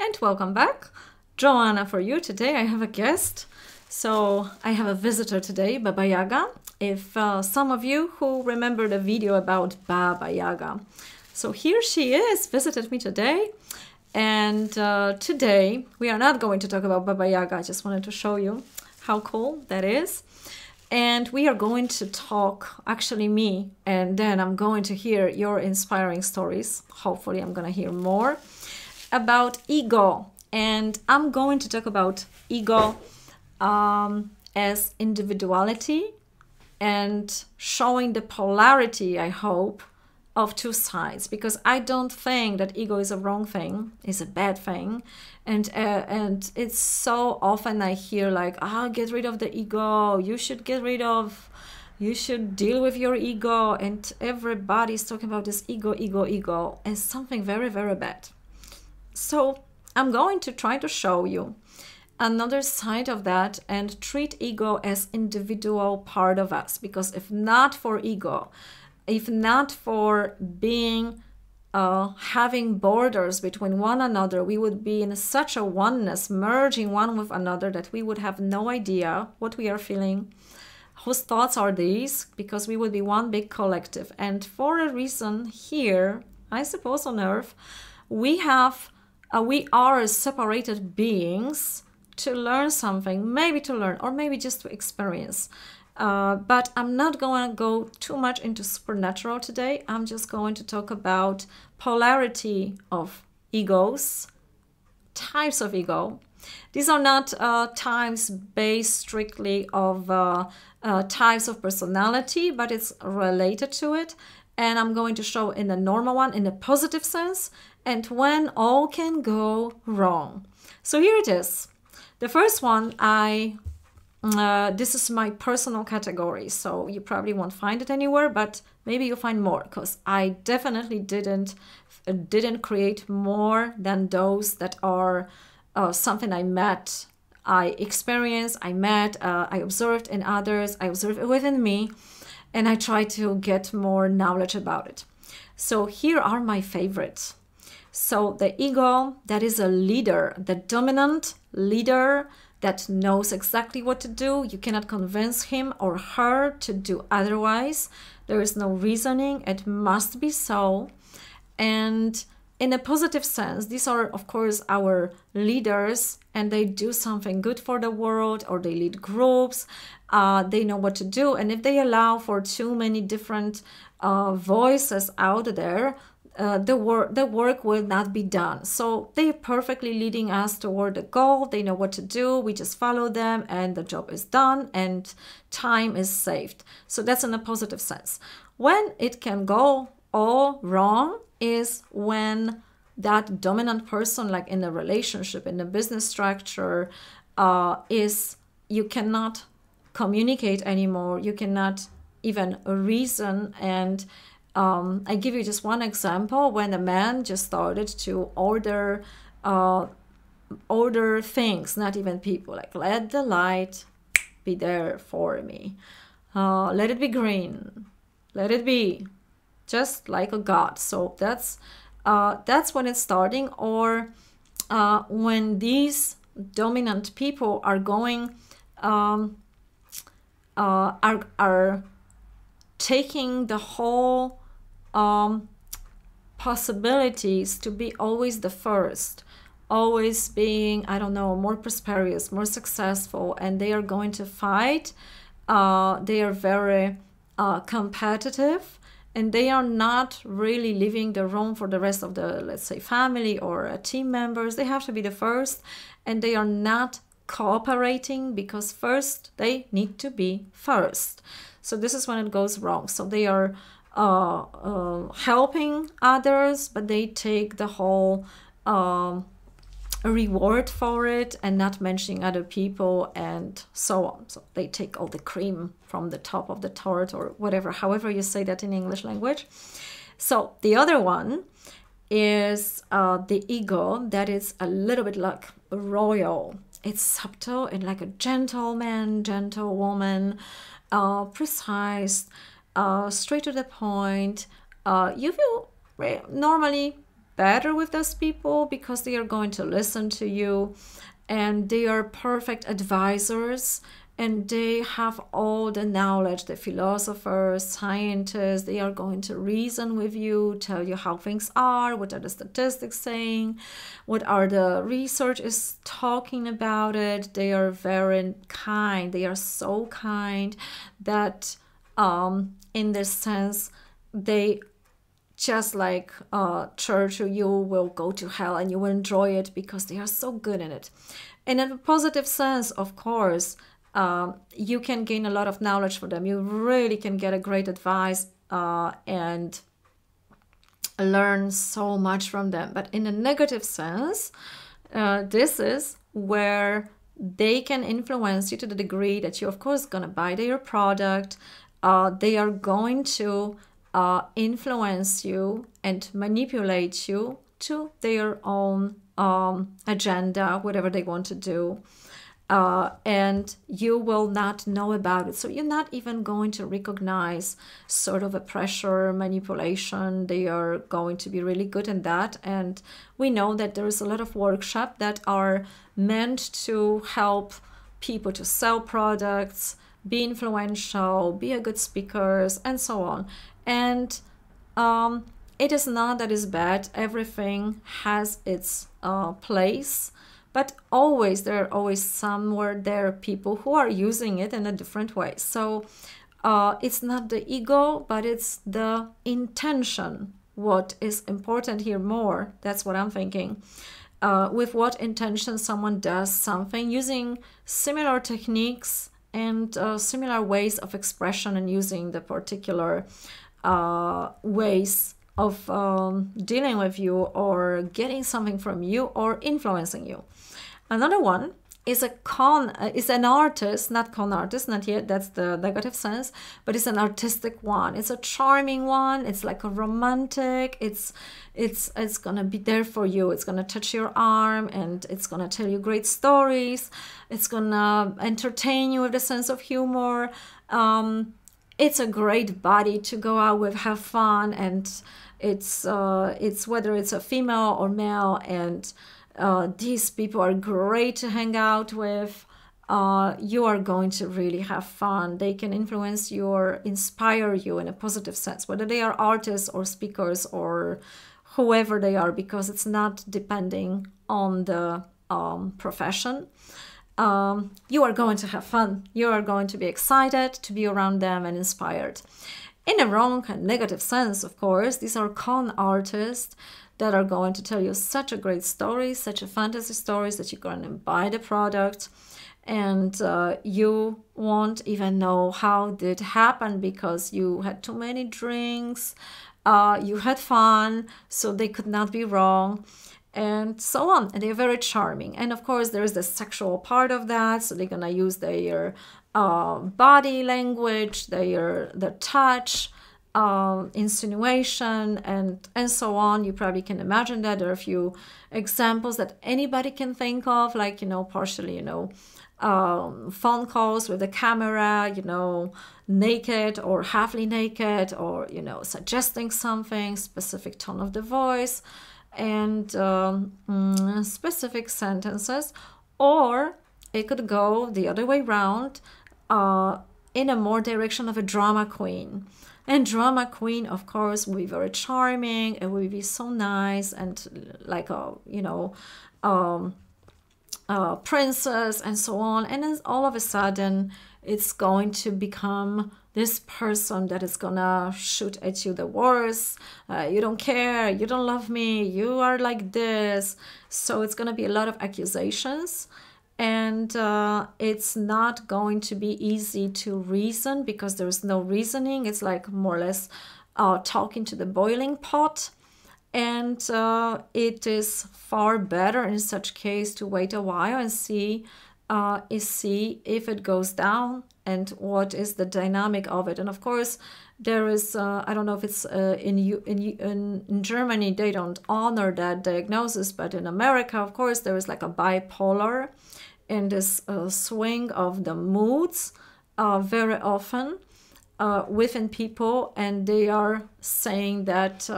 and welcome back. Joanna for you. Today I have a guest. So I have a visitor today, Baba Yaga. If some of you who remember the video about Baba Yaga. So here she is, visited me today. And today we are not going to talk about Baba Yaga. I just wanted to show you how cool that is. And we are going to talk, actually me, and then I'm going to hear your inspiring stories. Hopefully I'm going to hear more about ego. And I'm going to talk about ego as individuality and showing the polarity, I hope, of two sides, because I don't think that ego is a wrong thing, is a bad thing. And it's so often I hear like, get rid of the ego, you should deal with your ego. And everybody's talking about this ego as something very, very bad. So I'm going to try to show you another side of that and treat ego as individual part of us. Because if not for ego, if not for being having borders between one another, we would be in such a oneness, merging one with another, that we would have no idea what we are feeling, whose thoughts are these, because we would be one big collective. And for a reason here, I suppose on Earth, we are separated beings to learn something, maybe to learn, or maybe just to experience. But I'm not going to go too much into supernatural today. I'm just going to talk about polarity of egos, types of ego. These are not types based strictly of types of personality, but it's related to it. And I'm going to show in the normal one, in a positive sense, and when all can go wrong. So here it is. The first one, this is my personal category, so you probably won't find it anywhere, but maybe you'll find more, because I definitely didn't create more than those that are something I met, I experienced, I met, I observed in others, I observed within me, and I try to get more knowledge about it. So here are my favorites. So the ego, that is a leader, the dominant leader that knows exactly what to do. You cannot convince him or her to do otherwise. There is no reasoning. It must be so. And in a positive sense, these are, of course, our leaders, and they do something good for the world, or they lead groups. They know what to do. And if they allow for too many different voices out there, the work will not be done. So they're perfectly leading us toward the goal. They know what to do. We just follow them and the job is done and time is saved. So that's in a positive sense. When it can go all wrong is when that dominant person, like in a relationship, in a business structure, you cannot communicate anymore. You cannot even reason. And I give you just one example. When a man just started to order things, not even people, like let the light be there for me, let it be green, let it be, just like a god. So that's when it's starting. Or when these dominant people are going are taking the whole possibilities to be always the first, always being, I don't know, more prosperous, more successful, and they are going to fight. They are very competitive, and they are not really leaving the room for the rest of the, let's say, family or team members. They have to be the first, and they are not cooperating because first they need to be first. So this is when it goes wrong. So they are helping others, but they take the whole reward for it and not mentioning other people and so on. So they take all the cream from the top of the tart, or whatever, however you say that in English language. So the other one is the ego that is a little bit like royal. It's subtle and like a gentleman, gentlewoman, precise, straight to the point. You feel normally better with those people because they are going to listen to you, and they are perfect advisors, and they have all the knowledge. The philosophers, scientists, they are going to reason with you, tell you how things are, what are the statistics saying, what are the research is talking about it. They are very kind. They are so kind that in this sense, they just like Churchill, you will go to hell and you will enjoy it because they are so good in it. And in a positive sense, of course, you can gain a lot of knowledge from them. You really can get a great advice and learn so much from them. But in a negative sense, this is where they can influence you to the degree that you're, of course, going to buy their product. They are going to influence you and manipulate you to their own agenda, whatever they want to do. And you will not know about it. So you're not even going to recognize sort of a pressure, manipulation. They are going to be really good in that. And we know that there is a lot of workshops that are meant to help people to sell products, be influential, be a good speakers, and so on. And it is not that it's bad. Everything has its place. But always, there are always somewhere there are people who are using it in a different way. So it's not the ego, but it's the intention. What is important here more, that's what I'm thinking. With what intention someone does something, using similar techniques and similar ways of expression, and using the particular ways of dealing with you or getting something from you or influencing you. Another one is an artist, not con artist, not yet, that's the negative sense, but it's an artistic one. It's a charming one. It's like a romantic. It's gonna be there for you. It's gonna touch your arm, and it's gonna tell you great stories. It's gonna entertain you with a sense of humor. It's a great body to go out with, have fun, and it's whether it's a female or male, and these people are great to hang out with. You are going to really have fun. They can influence you or inspire you in a positive sense, whether they are artists or speakers or whoever they are, because it's not depending on the profession. You are going to have fun. You are going to be excited to be around them and inspired. In a wrong and negative sense, of course, these are con artists that are going to tell you such a great story, such a fantasy stories, that you're going to buy the product, and you won't even know how did it happen because you had too many drinks, you had fun, so they could not be wrong, and so on. And they're very charming. And of course, there's the sexual part of that, so they're gonna use their body language, their touch, insinuation, and so on. You probably can imagine that. There are a few examples that anybody can think of, like, partially, phone calls with the camera, naked or halfly naked, or, suggesting something, specific tone of the voice, and specific sentences. Or it could go the other way around, in a more direction of a drama queen. And drama queen, of course, will be very charming. It will be so nice, and like a, princess and so on. And then all of a sudden, it's going to become this person that is gonna shoot at you the worst. You don't care. You don't love me. You are like this. So it's gonna be a lot of accusations. And it's not going to be easy to reason because there's no reasoning. It's like more or less talking to the boiling pot. And it is far better in such case to wait a while and see if it goes down and what is the dynamic of it. And of course, there is, I don't know if it's in Germany, they don't honor that diagnosis, but in America, of course, there is like a bipolar in this swing of the moods very often within people, and they are saying that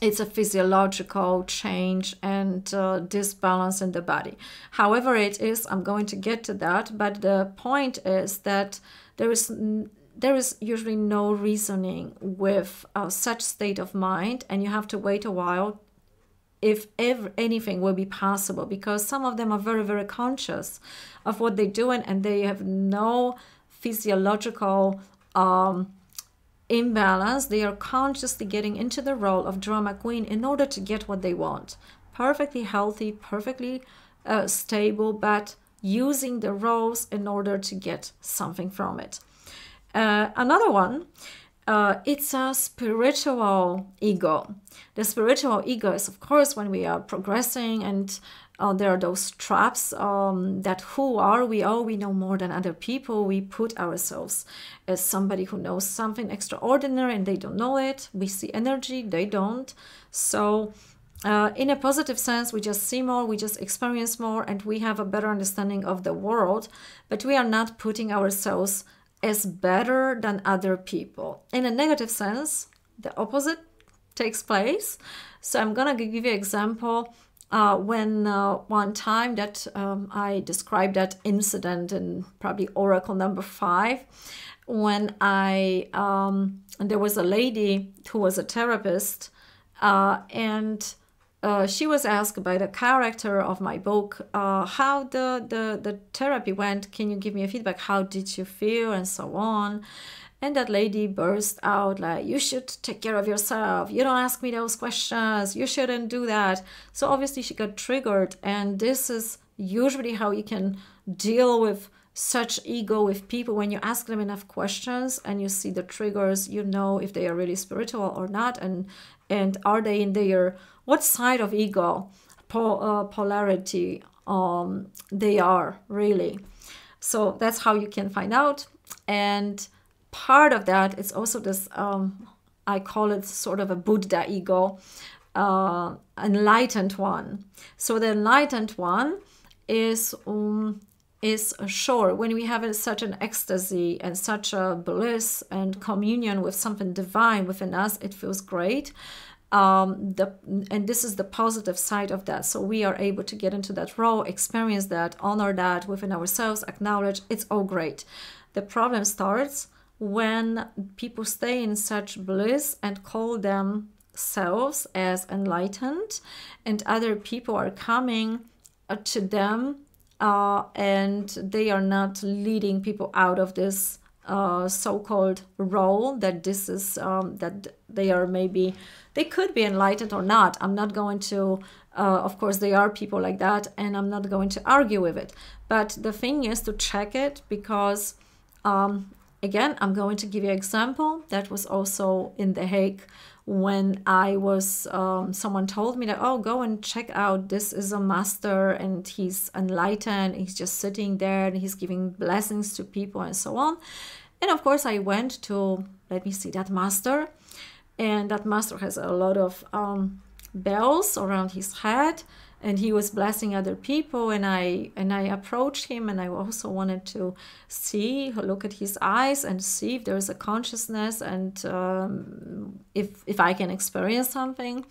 it's a physiological change and disbalance in the body. However it is, I'm going to get to that, but the point is that there is usually no reasoning with such state of mind, and you have to wait a while if ever anything will be possible, because some of them are very, very conscious of what they're doing, and they have no physiological imbalance. They are consciously getting into the role of drama queen in order to get what they want. Perfectly healthy, perfectly stable, but using the roles in order to get something from it. Another one, it's a spiritual ego. The spiritual ego is, of course, when we are progressing, and there are those traps that who are we? Oh, we know more than other people. We put ourselves as somebody who knows something extraordinary, and they don't know it. We see energy, they don't. So in a positive sense, we just see more, we just experience more, and we have a better understanding of the world, but we are not putting ourselves as better than other people. In a negative sense, the opposite takes place. So I'm gonna give you an example. When one time that I described that incident in probably Oracle number 5, when there was a lady who was a therapist, and she was asked by the character of my book how the therapy went. Can you give me a feedback? How did you feel? And so on. And that lady burst out like, you should take care of yourself. You don't ask me those questions. You shouldn't do that. So obviously she got triggered. And this is usually how you can deal with such ego with people. When you ask them enough questions and you see the triggers, you know if they are really spiritual or not. And are they in their, what side of ego, polarity they are really. So that's how you can find out. And part of that is also this, I call it sort of a Buddha ego, enlightened one. So the enlightened one is sure, when we have such an ecstasy and such a bliss and communion with something divine within us, it feels great. And this is the positive side of that. So we are able to get into that role, experience that, honor that within ourselves, acknowledge it's all great. The problem starts when people stay in such bliss and call themselves as enlightened, and other people are coming to them and they are not leading people out of this so-called role, that this is that they are, maybe they could be enlightened or not. I'm not going to of course there are people like that, and I'm not going to argue with it, but the thing is to check it, because again, I'm going to give you an example that was also in The Hague when I was, someone told me that, oh, go and check out, this is a master and he's enlightened, he's just sitting there and he's giving blessings to people and so on. And of course I went to, let me see, that master, and that master has a lot of bells around his head, and he was blessing other people, and I approached him, and I also wanted to look at his eyes and see if there is a consciousness, and if I can experience something.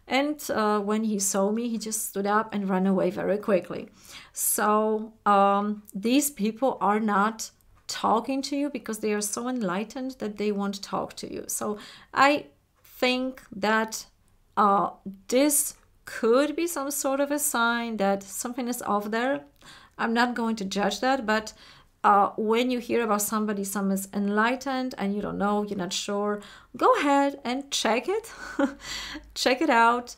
And when he saw me, he just stood up and ran away very quickly. So these people are not talking to you because they are so enlightened that they won't talk to you. So I think that this could be some sort of a sign that something is off there. I'm not going to judge that, but when you hear about somebody, some is enlightened and you don't know, you're not sure, go ahead and check it. Check it out.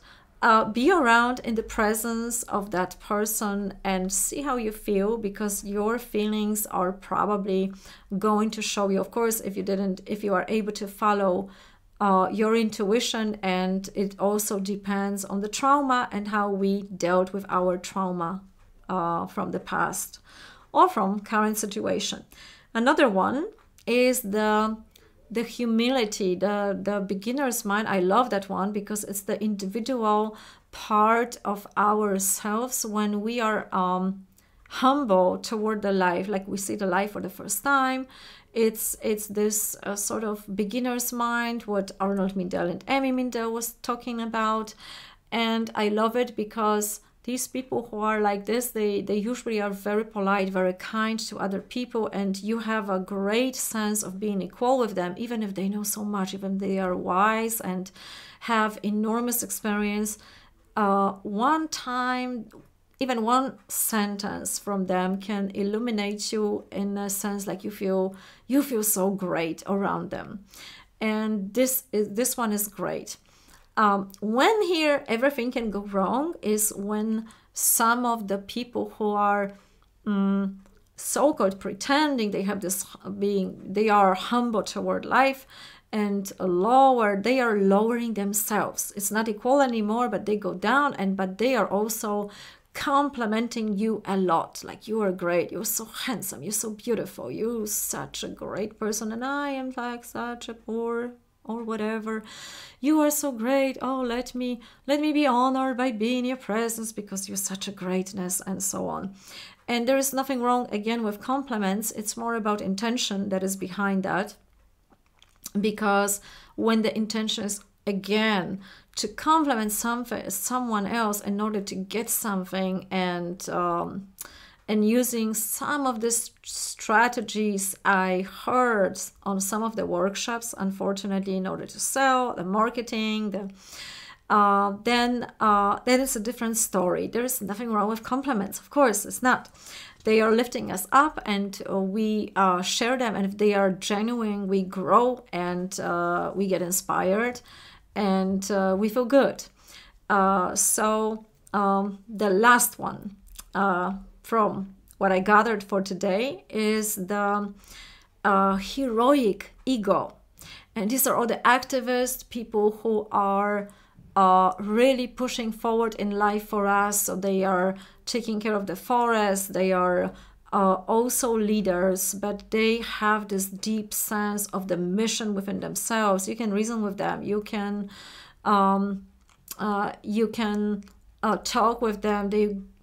Be around in the presence of that person and see how you feel, because your feelings are probably going to show you. Of course, if you are able to follow your intuition, and it also depends on the trauma and how we dealt with our trauma from the past or from current situation. Another one is the humility, the beginner's mind. I love that one because it's the individual part of ourselves when we are humble toward the life, like we see the life for the first time, It's this sort of beginner's mind, what Arnold Mindell and Amy Mindell was talking about. And I love it because these people who are like this, they usually are very polite, very kind to other people, and you have a great sense of being equal with them, even if they know so much, even if they are wise and have enormous experience. One time, even one sentence from them can illuminate you in a sense, like you feel so great around them. And this one is great. When here everything can go wrong is when some of the people who are so-called pretending they have this they are humble toward life and they are lowering themselves. It's not equal anymore, but they go down, but they are also complimenting you a lot, like you are great, you're so handsome, you're so beautiful, you're such a great person, and I am like such a poor or whatever. You are so great. Oh, let me be honored by being in your presence because you're such a greatness, and so on. And there is nothing wrong again with compliments. It's more about intention that is behind that, because when the intention is again to compliment someone else in order to get something, and using some of the strategies I heard on some of the workshops, unfortunately, in order to sell, the marketing, then it's a different story. There is nothing wrong with compliments. Of course, it's not. They are lifting us up, and we share them. And if they are genuine, we grow, and we get inspired, and we feel good. So the last one from what I gathered for today is the heroic ego. And these are all the activists, people who are really pushing forward in life for us. So they are taking care of the forest, they are also leaders, but they have this deep sense of the mission within themselves. You can reason with them, you can talk with them.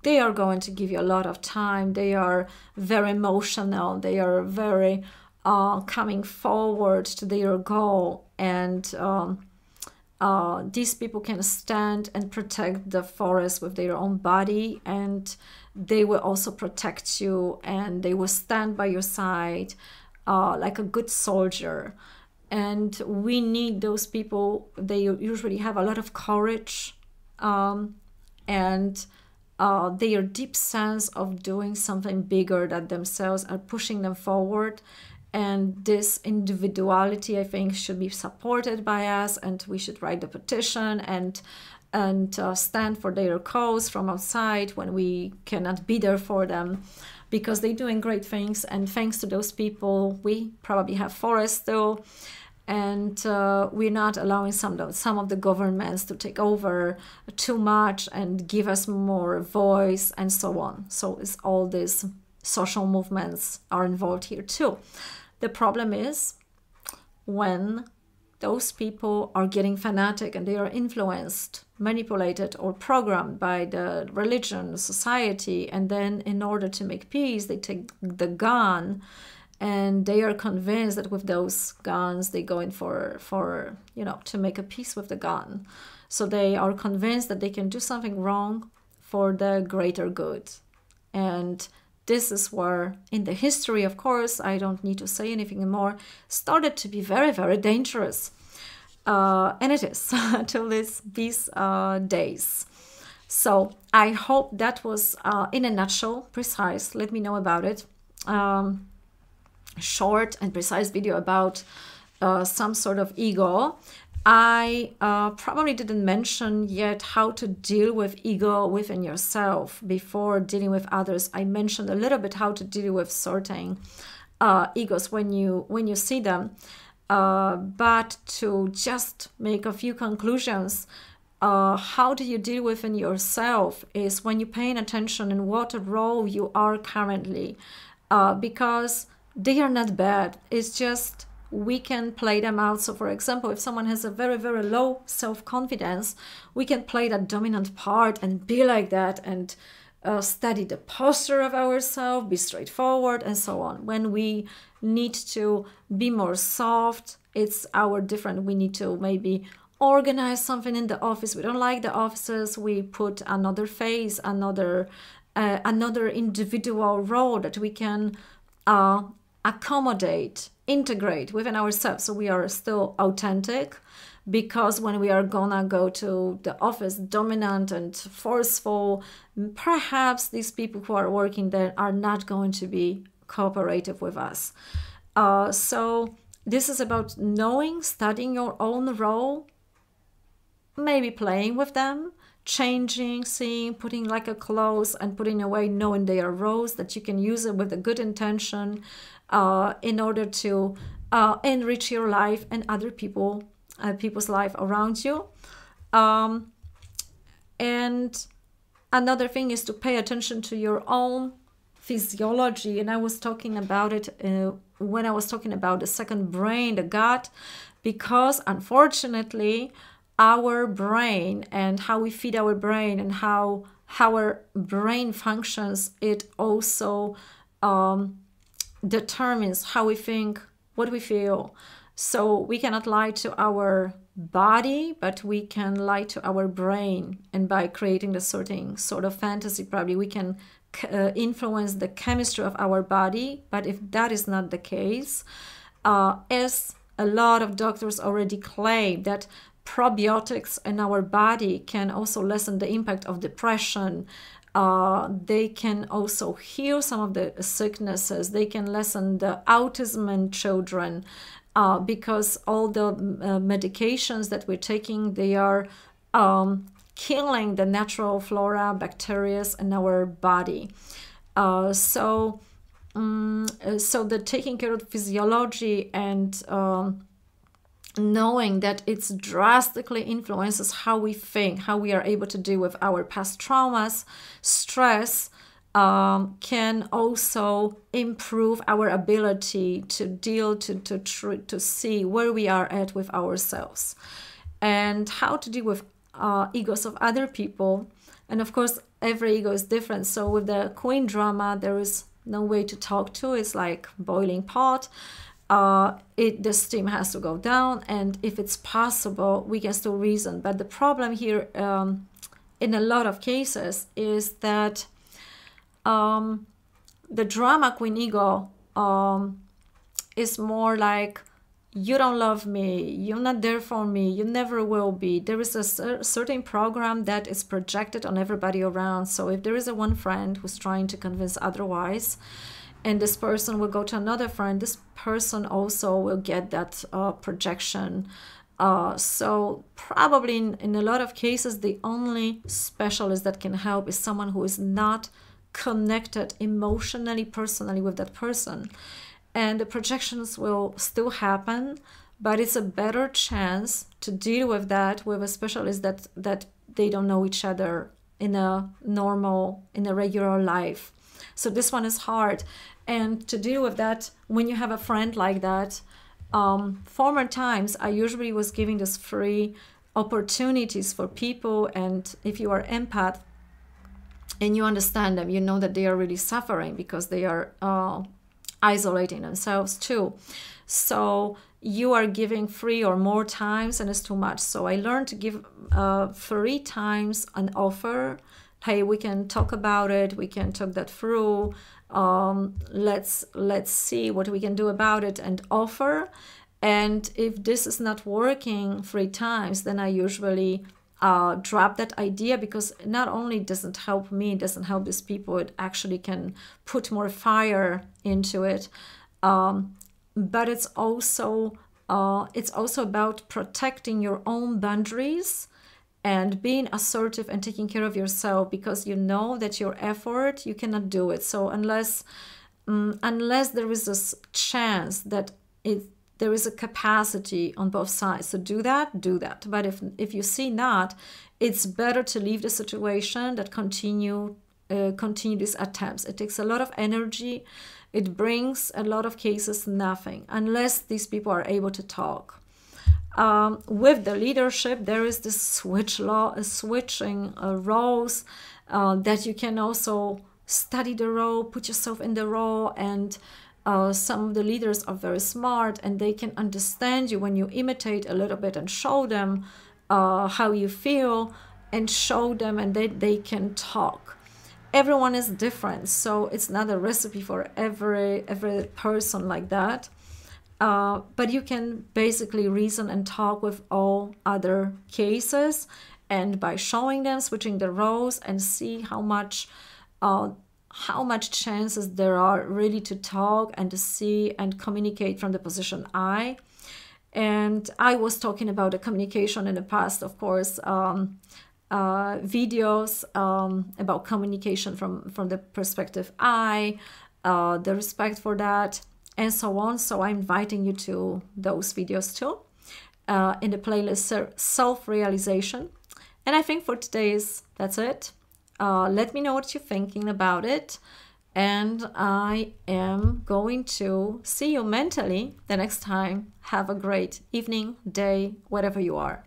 They are going to give you a lot of time. They are very emotional. They are very coming forward to their goal. And these people can stand and protect the forest with their own body. And they will also protect you. And they will stand by your side like a good soldier. And we need those people. They usually have a lot of courage. And their deep sense of doing something bigger than themselves are pushing them forward. And this individuality, I think, should be supported by us, and we should write the petition and stand for their cause from outside when we cannot be there for them, because they're doing great things. And thanks to those people, we probably have forests still. And we're not allowing some of the governments to take over too much and give us more voice, and so on. So it's all these social movements are involved here too. The problem is when those people are getting fanatic and they are influenced, manipulated, or programmed by the religion, society, and then in order to make peace, they take the gun. And they are convinced that with those guns, they go in for to make a peace with the gun. So they are convinced that they can do something wrong for the greater good. And this is where, in the history, of course, I don't need to say anything more, started to be very, very dangerous. And it is till these days. So I hope that was, in a nutshell, precise. Let me know about it. Short and precise video about some sort of ego. I probably didn't mention yet how to deal with ego within yourself before dealing with others. I mentioned a little bit how to deal with certain egos when you see them, but to just make a few conclusions, how do you deal within yourself is when you're paying attention in what role you are currently, because they are not bad. It's just we can play them out. So for example, if someone has a very, very low self-confidence, we can play that dominant part and be like that and study the posture of ourselves, be straightforward, and so on. When we need to be more soft, it's our different. We need to maybe organize something in the office. We don't like the offices. We put another face, another individual role that we can accommodate, integrate within ourselves. So we are still authentic, because when we are gonna go to the office dominant and forceful, perhaps these people who are working there are not going to be cooperative with us. So this is about knowing, studying your own role, maybe playing with them, changing, seeing, putting like a clothes and putting away, knowing they are roles, that you can use it with a good intention in order to enrich your life and other people's life around you. And another thing is to pay attention to your own physiology. And I was talking about it when I was talking about the second brain, the gut, because unfortunately our brain and how we feed our brain and how our brain functions, it also determines how we think, what we feel. So we cannot lie to our body, but we can lie to our brain. And by creating a certain sort of fantasy, probably we can influence the chemistry of our body. But if that is not the case, as a lot of doctors already claim that probiotics in our body can also lessen the impact of depression. They can also heal some of the sicknesses. They can lessen the autism in children. Because all the medications that we're taking, they are killing the natural flora, bacteria in our body. So the taking care of physiology and knowing that it drastically influences how we think, how we are able to deal with our past traumas, stress, can also improve our ability to deal, to see where we are at with ourselves and how to deal with egos of other people. And of course, every ego is different. So with the queen drama, there is no way to talk to. It's like boiling pot. The steam has to go down, and if it's possible, we can still reason. But the problem here, in a lot of cases, is that the drama queen ego is more like, you don't love me, you're not there for me, you never will be. There is a certain program that is projected on everybody around. So if there is one friend who's trying to convince otherwise, and this person will go to another friend, this person also will get that projection. So probably in a lot of cases, the only specialist that can help is someone who is not connected emotionally, personally with that person. And the projections will still happen, but it's a better chance to deal with that with a specialist that they don't know each other in a regular life. So this one is hard. And to deal with that, when you have a friend like that, former times, I usually was giving this free opportunities for people. And if you are empath and you understand them, you know that they are really suffering because they are isolating themselves too. So you are giving free or more times, and it's too much. So I learned to give 3 times an offer. Hey, we can talk about it. We can talk that through. Let's see what we can do about it and offer. And if this is not working 3 times, then I usually drop that idea, because not only doesn't help me, it doesn't help these people, it actually can put more fire into it. But it's also about protecting your own boundaries and being assertive and taking care of yourself, because you know that your effort, you cannot do it. So unless there is a chance that there is a capacity on both sides to do that. But if you see not, it's better to leave the situation that continue these attempts. It takes a lot of energy. It brings a lot of cases nothing, unless these people are able to talk. With the leadership, there is this switching roles that you can also study the role, put yourself in the role, and some of the leaders are very smart and they can understand you when you imitate a little bit and show them how you feel and show them, and they can talk. Everyone is different, so it's not a recipe for every person like that. But you can basically reason and talk with all other cases, and by showing them, switching the roles, and see how much chances there are really to talk and to see and communicate from the position I. And I was talking about the communication in the past, of course, videos about communication from the perspective I, the respect for that, and so on. So I'm inviting you to those videos too, in the playlist Self-Realization. And I think for today's, that's it. Let me know what you're thinking about it. And I am going to see you mentally the next time. Have a great evening, day, whatever you are.